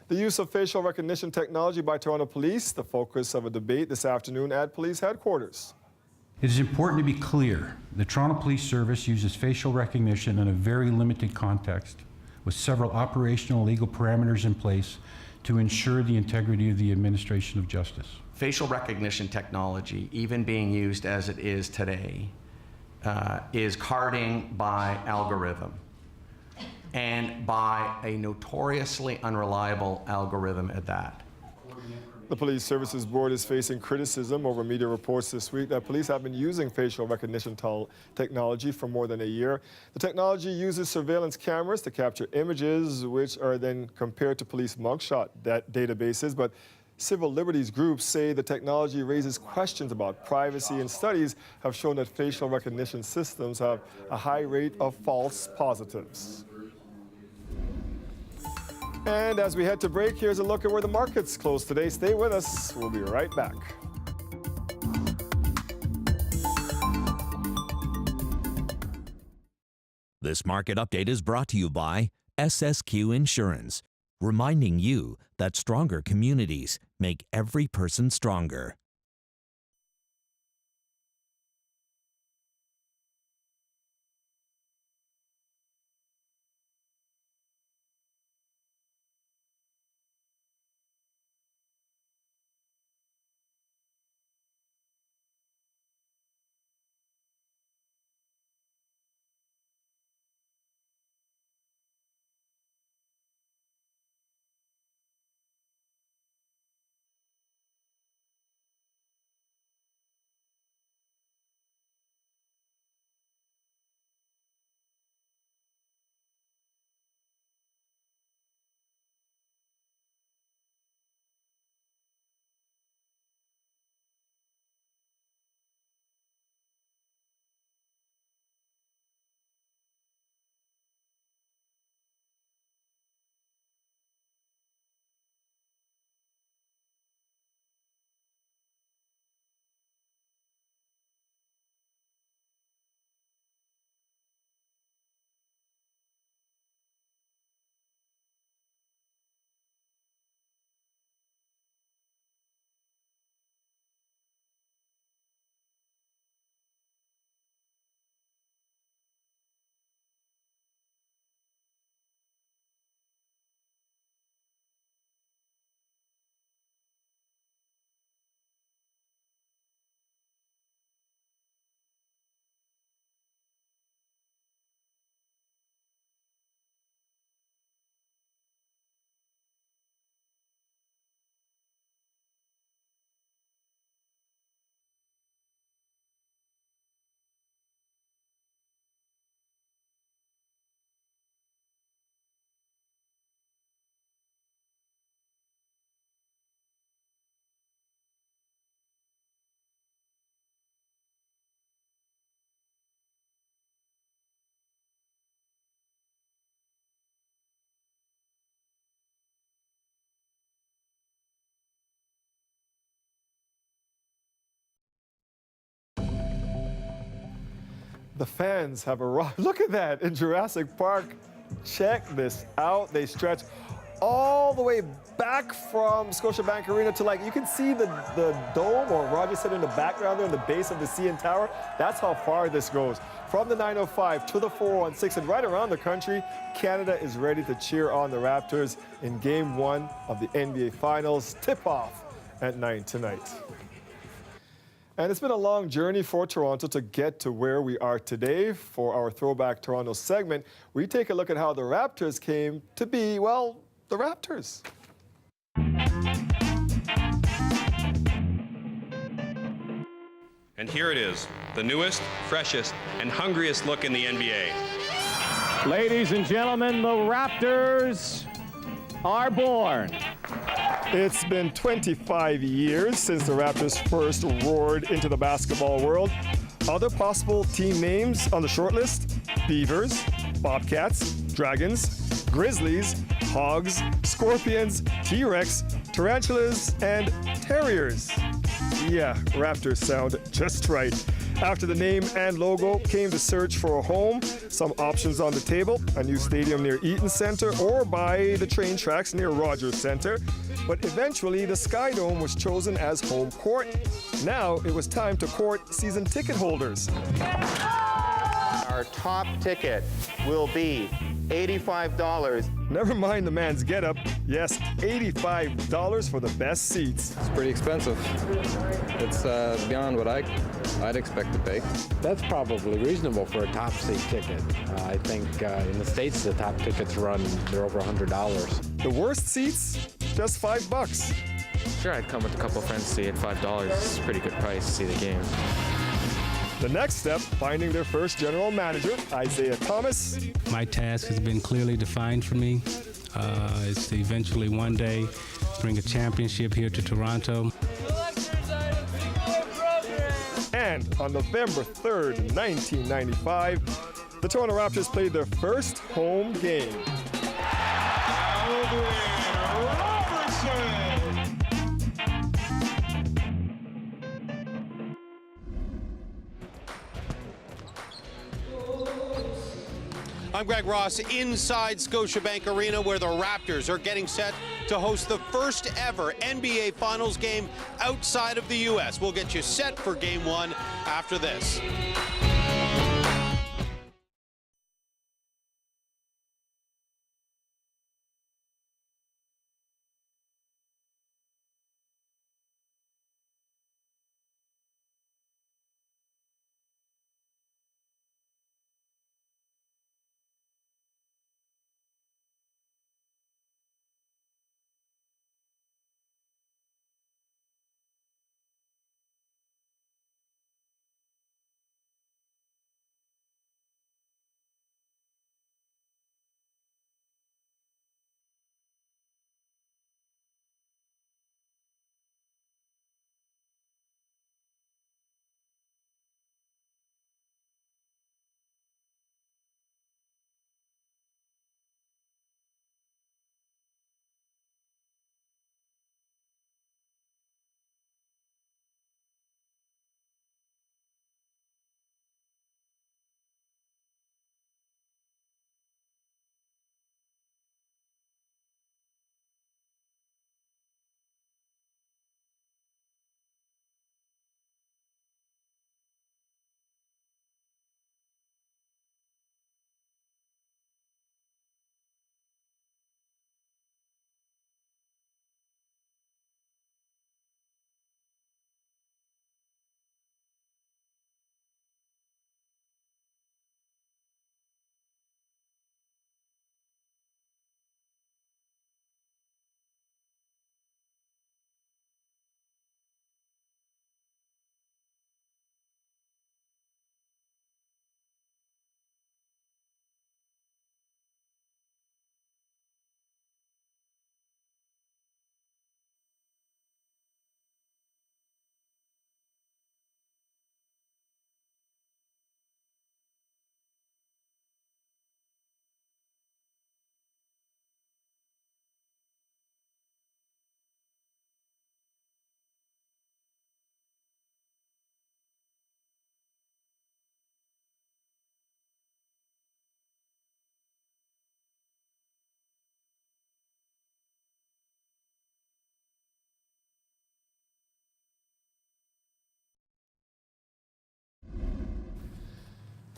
The use of facial recognition technology by Toronto Police, the focus of a debate this afternoon at police headquarters.
It is important to be clear. The Toronto Police Service uses facial recognition in a very limited context, with several operational legal parameters in place to ensure the integrity of the administration of justice.
Facial recognition technology, even being used as it is today, is carding by algorithm, and by a notoriously unreliable algorithm at that.
The Police Services Board is facing criticism over media reports this week that police have been using facial recognition technology for more than a year. The technology uses surveillance cameras to capture images, which are then compared to police mugshot databases. But civil liberties groups say the technology raises questions about privacy, and studies have shown that facial recognition systems have a high rate of false positives. And as we head to break, here's a look at where the markets closed today. Stay with us. We'll be right back.
This market update is brought to you by SSQ Insurance, reminding you that stronger communities make every person stronger.
The fans have arrived. Look at that in Jurassic Park. Check this out. They stretch all the way back from Scotiabank Arena to, like, you can see the dome or Rogers Centre in the background there in the base of the CN Tower. That's how far this goes. From the 905 to the 416 and right around the country, Canada is ready to cheer on the Raptors in Game 1 of the NBA Finals. Tip-off at 9 tonight. And it's been a long journey for Toronto to get to where we are today. For our Throwback Toronto segment, we take a look at how the Raptors came to be, well, the Raptors.
And here it is, the newest, freshest, and hungriest look in the NBA.
Ladies and gentlemen, the Raptors are born.
It's been 25 years since the Raptors first roared into the basketball world. Other possible team names on the short list: Beavers, Bobcats, Dragons, Grizzlies, Hogs, Scorpions, T-Rex, Tarantulas, and Terriers. Yeah, Raptors sound just right. After the name and logo came the search for a home. Some options on the table: a new stadium near Eaton Centre or by the train tracks near Rogers Centre. But eventually the Sky Dome was chosen as home court. Now it was time to court season ticket holders.
Our top ticket will be $85.
Never mind the man's getup. Yes, $85 for the best seats.
It's pretty expensive. It's beyond what I'd expect to pay.
That's probably reasonable for a top seat ticket. I think in the States the top tickets they're over $100.
The worst seats, just $5.
Sure, I'd come with a couple of friends to see it. $5 is a pretty good price to see the game.
The next step, finding their first general manager, Isaiah Thomas.
My task has been clearly defined for me. It's to eventually one day bring a championship here to Toronto.
And on November 3rd, 1995, the Toronto Raptors played their first home game.
I'm Greg Ross inside Scotiabank Arena, where the Raptors are getting set to host the first ever NBA Finals game outside of the U.S. We'll get you set for Game 1 after this.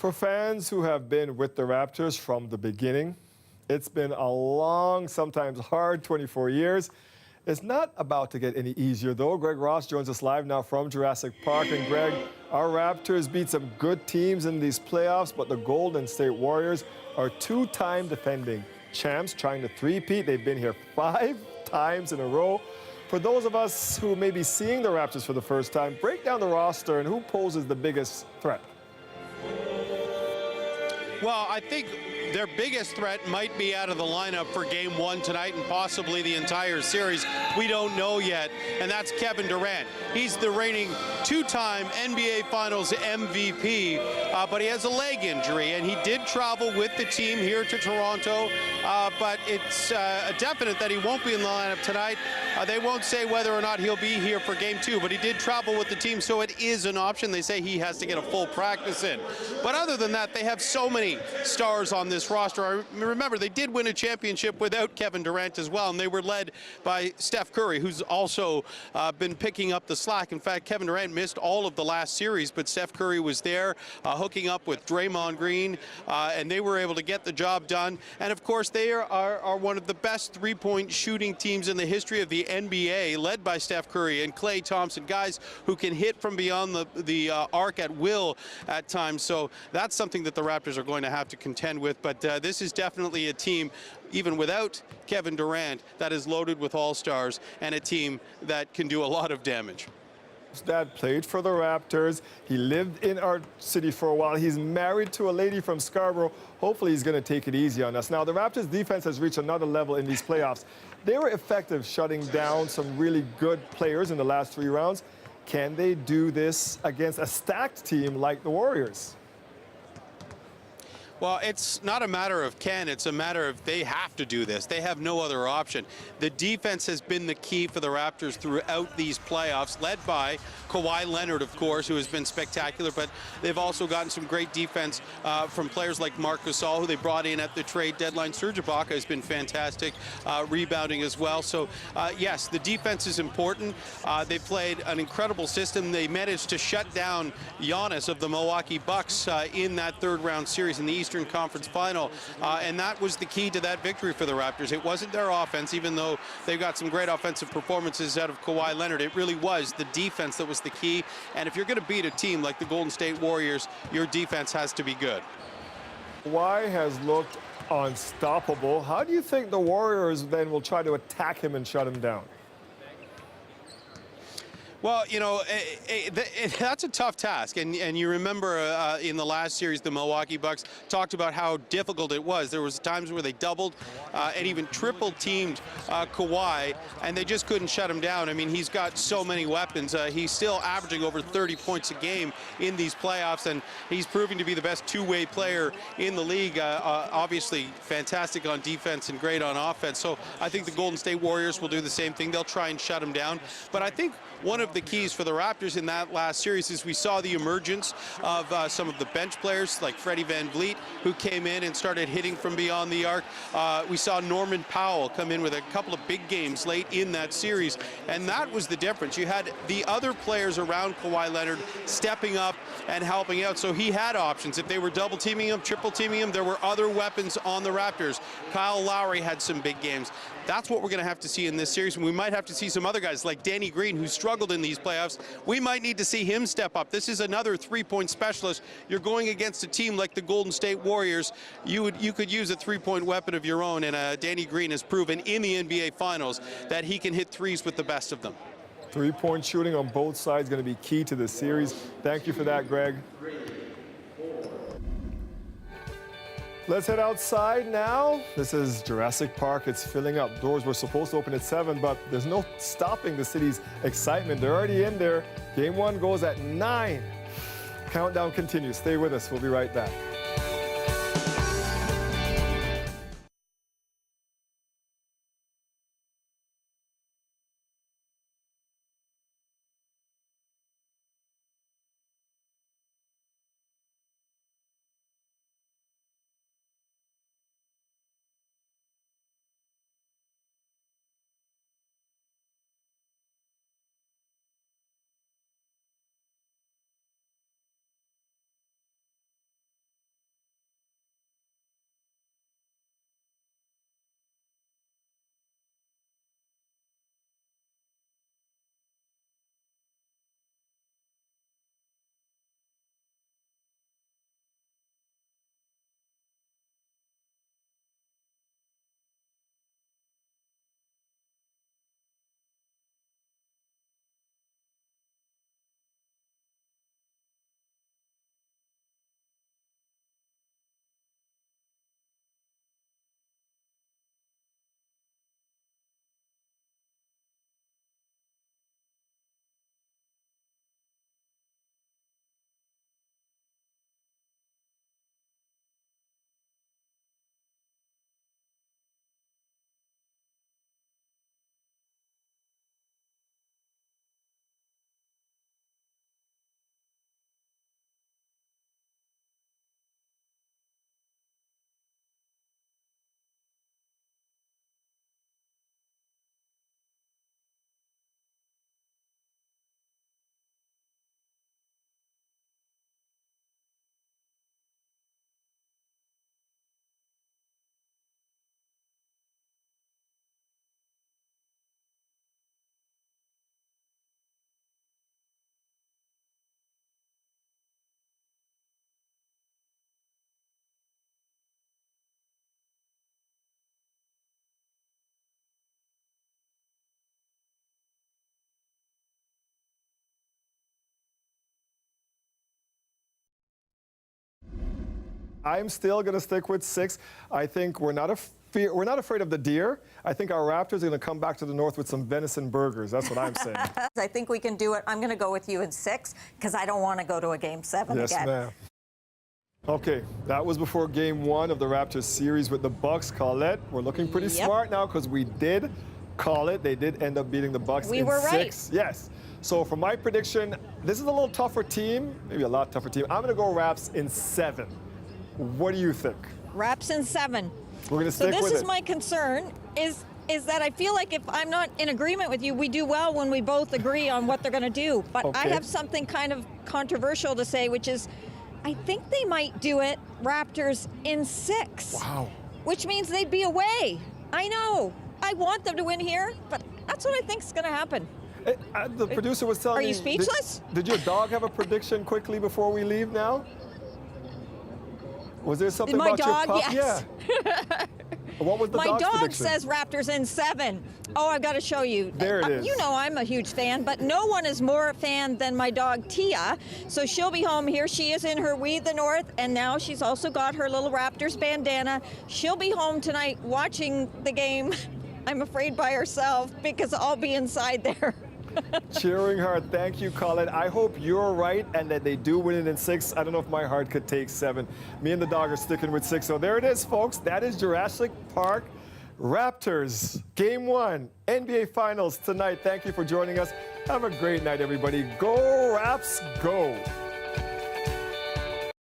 For fans who have been with the Raptors from the beginning, it's been a long, sometimes hard 24 years. It's not about to get any easier, though. Greg Ross joins us live now from Jurassic Park. And Greg, our Raptors beat some good teams in these playoffs, but the Golden State Warriors are two-time defending champs trying to three-peat. They've been here 5 times in a row. For those of us who may be seeing the Raptors for the first time, break down the roster and who poses the biggest threat.
Well, I think their biggest threat might be out of the lineup for Game 1 tonight and possibly the entire series. We don't know yet, and that's Kevin Durant. He's the reigning two-time NBA Finals MVP, but he has a leg injury, and he did travel with the team here to Toronto, but it's definite that he won't be in the lineup tonight. They won't say whether or not he'll be here for Game 2, but he did travel with the team, so it is an option. They say he has to get a full practice in. But other than that, they have so many stars on this roster. Remember, they did win a championship without Kevin Durant as well, and they were led by Steph Curry, who's also been picking up the slack. In fact, Kevin Durant missed all of the last series, but Steph Curry was there hooking up with Draymond Green, and they were able to get the job done. And of course, they are one of the best three-point shooting teams in the history of the NBA, led by Steph Curry and Klay Thompson, guys who can hit from beyond the arc at will at times. So that's something that the Raptors are going to have to contend with. But this is definitely a team, even without Kevin Durant, that is loaded with all-stars and a team that can do a lot of damage.
His dad played for the Raptors. He lived in our city for a while. He's married to a lady from Scarborough. Hopefully he's going to take it easy on us. Now, the Raptors' defense has reached another level in these playoffs. They were effective shutting down some really good players in the last 3 rounds. Can they do this against a stacked team like the Warriors?
Well, it's not a matter of can, it's a matter of they have to do this. They have no other option. The defense has been the key for the Raptors throughout these playoffs, led by Kawhi Leonard, of course, who has been spectacular, but they've also gotten some great defense from players like Marc Gasol, who they brought in at the trade deadline. Serge Ibaka has been fantastic, rebounding as well. So, yes, the defense is important. They played an incredible system. They managed to shut down Giannis of the Milwaukee Bucks in that third-round series in the Eastern Conference Final, and that was the key to that victory for the Raptors. It wasn't their offense, even though they've got some great offensive performances out of Kawhi Leonard. It really was the defense that was the key, and if you're going to beat a team like the Golden State Warriors, your defense has to be good.
Kawhi has looked unstoppable. How do you think the Warriors then will try to attack him and shut him down?
Well, you know, that's a tough task. And you remember in the last series, the Milwaukee Bucks talked about how difficult it was. There was times where they doubled and even triple-teamed Kawhi, and they just couldn't shut him down. I mean, he's got so many weapons. He's still averaging over 30 points a game in these playoffs, and he's proving to be the best two-way player in the league. Obviously, fantastic on defense and great on offense. So I think the Golden State Warriors will do the same thing. They'll try and shut him down. But I think one of the keys for the Raptors in that last series is we saw the emergence of some of the bench players like Freddie VanVleet, who came in and started hitting from beyond the arc. We saw Norman Powell come in with a couple of big games late in that series, and that was the difference. You had the other players around Kawhi Leonard stepping up and helping out, so he had options. If they were double teaming him, triple teaming him, there were other weapons on the Raptors. Kyle Lowry had some big games. That's what we're going to have to see in this series, and we might have to see some other guys like Danny Green, who struggled in these playoffs. We might need to see him step up. This is another three-point specialist. You're going against a team like the Golden State Warriors. You could use a three-point weapon of your own, and Danny Green has proven in the NBA Finals that he can hit threes with the best of them.
Three-point shooting on both sides going to be key to this series. Thank you for that, Greg. Let's head outside now. This is Jurassic Park. It's filling up. Doors were supposed to open at 7, but there's no stopping the city's excitement. They're already in there. Game 1 goes at 9. Countdown continues. Stay with us. We'll be right back. I'm still going to stick with 6. I think we're not afraid of the deer. I think our Raptors are going to come back to the north with some venison burgers. That's what I'm saying.
I think we can do it. I'm going to go with you in 6 because I don't want to go to a Game 7
yes,
again.
Ma'am. Okay, that was before Game 1 of the Raptors series with the Bucks. Colette, we're looking pretty smart now because we did call it. They did end up beating the Bucks in 6.
Right.
Yes. So for my prediction, this is a little tougher team, maybe a lot tougher team. I'm going to go Raps in 7. What do you think?
Raps in 7.
We're going to stick with it.
So this is my concern, is that I feel like if I'm not in agreement with you, we do well when we both agree on what they're going to do. But I have something kind of controversial to say, which is I think they might do it, Raptors, in 6.
Wow.
Which means they'd be away. I know. I want them to win here, but that's what I think is going to happen.
The producer was telling me.
Are you speechless?
Did your dog have a prediction quickly before we leave now? Was there something
my
about
dog,
your pup?
yes.
Yeah. What was the
My
dog's
dog
prediction?
says Raptors in 7. Oh, I've got to show you.
There it is.
You know I'm a huge fan, but no one is more a fan than my dog Tia. So she'll be home. Here she is in her We the North, and now she's also got her little Raptors bandana. She'll be home tonight watching the game, I'm afraid by herself, because I'll be inside there.
Cheering hard. Thank you, Colin. I hope you're right and that they do win it in 6. I don't know if my heart could take 7. Me and the dog are sticking with 6. So there it is, folks. That is Jurassic Park Raptors. Game 1, NBA Finals tonight. Thank you for joining us. Have a great night, everybody. Go Raps, go.